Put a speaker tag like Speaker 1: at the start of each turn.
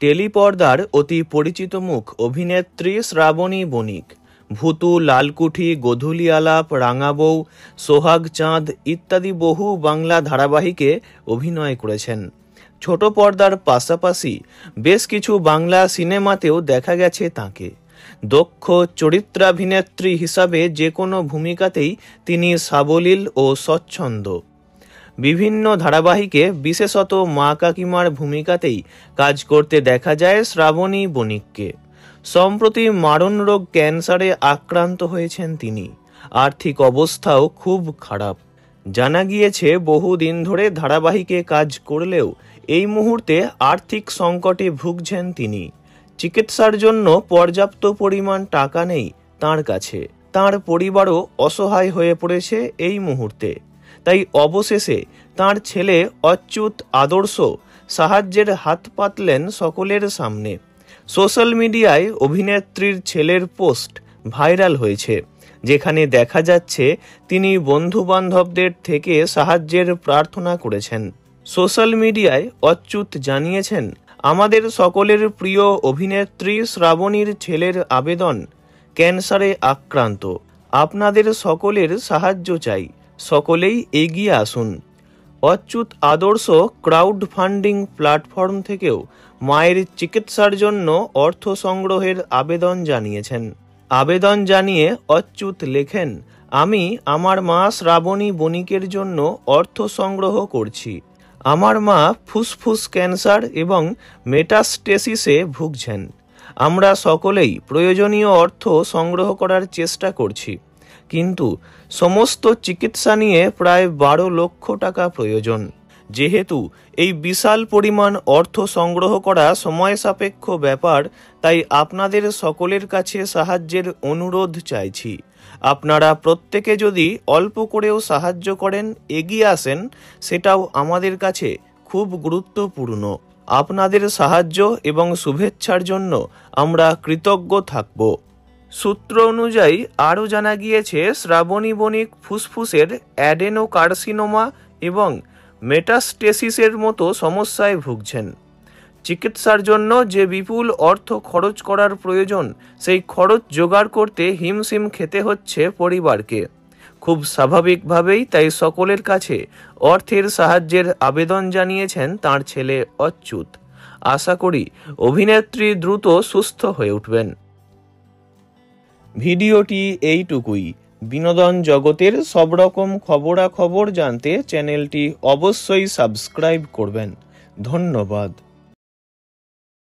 Speaker 1: টেলিপর্দার অতি পরিচিত মুখ অভিনেত্রী শ্রাবণী বণিক ভূতু, লালকুঠি, গোধূলি আলাপ, রাঙা বউ, সোহাগ চাঁদ ইত্যাদি বহু বাংলা ধারাবাহিকে অভিনয় করেছেন। ছোট পর্দার পাশাপাশি বেশ কিছু বাংলা সিনেমাতেও দেখা গেছে তাঁকে। দক্ষ চরিত্রাভিনেত্রী হিসাবে যে কোনো ভূমিকাতেই তিনি সাবলীল ও স্বচ্ছন্দ। বিভিন্ন ধারাবাহিকে বিশেষত মা কাকিমার ভূমিকাতেই কাজ করতে দেখা যায় শ্রাবণী বণিককে। সম্প্রতি মারণ রোগ ক্যান্সারে আক্রান্ত হয়েছেন তিনি। আর্থিক অবস্থাও খুব খারাপ। জানা গিয়েছে বহুদিন ধরে ধারাবাহিকে কাজ করলেও এই মুহূর্তে আর্থিক সংকটে ভুগছেন তিনি। চিকিৎসার জন্য পর্যাপ্ত পরিমাণ টাকা নেই তাঁর কাছে। তাঁর পরিবারও অসহায় হয়ে পড়েছে এই মুহূর্তে। তাই অবশেষে তাঁর ছেলে অচ্যুত আদর্শ সাহায্যের হাত পাতলেন সকলের সামনে। সোশ্যাল মিডিয়ায় অভিনেত্রীর ছেলের পোস্ট ভাইরাল হয়েছে, যেখানে দেখা যাচ্ছে তিনি বন্ধু-বান্ধবদের থেকে সাহায্যের প্রার্থনা করেছেন। সোশ্যাল মিডিয়ায় অচ্যুত জানিয়েছেন, আমাদের সকলের প্রিয় অভিনেত্রী শ্রাবণীর ছেলের আবেদন, ক্যান্সারে আক্রান্ত। আপনাদের সকলের সাহায্য চাই, সকলেই এগিয়ে আসুন। অচ্যুত আদর্শ ক্রাউড ফান্ডিং প্ল্যাটফর্ম থেকেও মায়ের চিকিৎসার জন্য অর্থ সংগ্রহের আবেদন জানিয়েছেন। আবেদন জানিয়ে অচ্যুত লেখেন, আমি আমার মা শ্রাবণী বণিকের জন্য অর্থ সংগ্রহ করছি। আমার মা ফুসফুস ক্যান্সার এবং মেটাস্টেসিসে ভুগছেন। আমরা সকলেই প্রয়োজনীয় অর্থ সংগ্রহ করার চেষ্টা করছি, কিন্তু সমস্ত চিকিৎসা নিয়ে প্রায় 12 লক্ষ টাকা প্রয়োজন। যেহেতু এই বিশাল পরিমাণ অর্থ সংগ্রহ করা সময় সাপেক্ষ ব্যাপার, তাই আপনাদের সকলের কাছে সাহায্যের অনুরোধ চাইছি। আপনারা প্রত্যেকে যদি অল্প করেও সাহায্য করেন, এগিয়ে আসেন, সেটাও আমাদের কাছে খুব গুরুত্বপূর্ণ। আপনাদের সাহায্য এবং শুভেচ্ছার জন্য আমরা কৃতজ্ঞ থাকব। সূত্র অনুযায়ী আরও জানা গিয়েছে, শ্রাবণী বণিক ফুসফুসের অ্যাডেনোকার্সিনোমা এবং মেটাস্টেসিসের মতো সমস্যায় ভুগছেন। চিকিৎসার জন্য যে বিপুল অর্থ খরচ করার প্রয়োজন, সেই খরচ জোগাড় করতে হিমশিম খেতে হচ্ছে পরিবারকে। খুব স্বাভাবিকভাবেই তাই সকলের কাছে অর্থের সাহায্যের আবেদন জানিয়েছেন তাঁর ছেলে অচ্যুত। আশা করি অভিনেত্রী দ্রুত সুস্থ হয়ে উঠবেন। ভিডিওটি এইটুকুই। বিনোদন জগতের সব রকম খবরাখবর জানতে চ্যানেলটি অবশ্যই সাবস্ক্রাইব করবেন। ধন্যবাদ।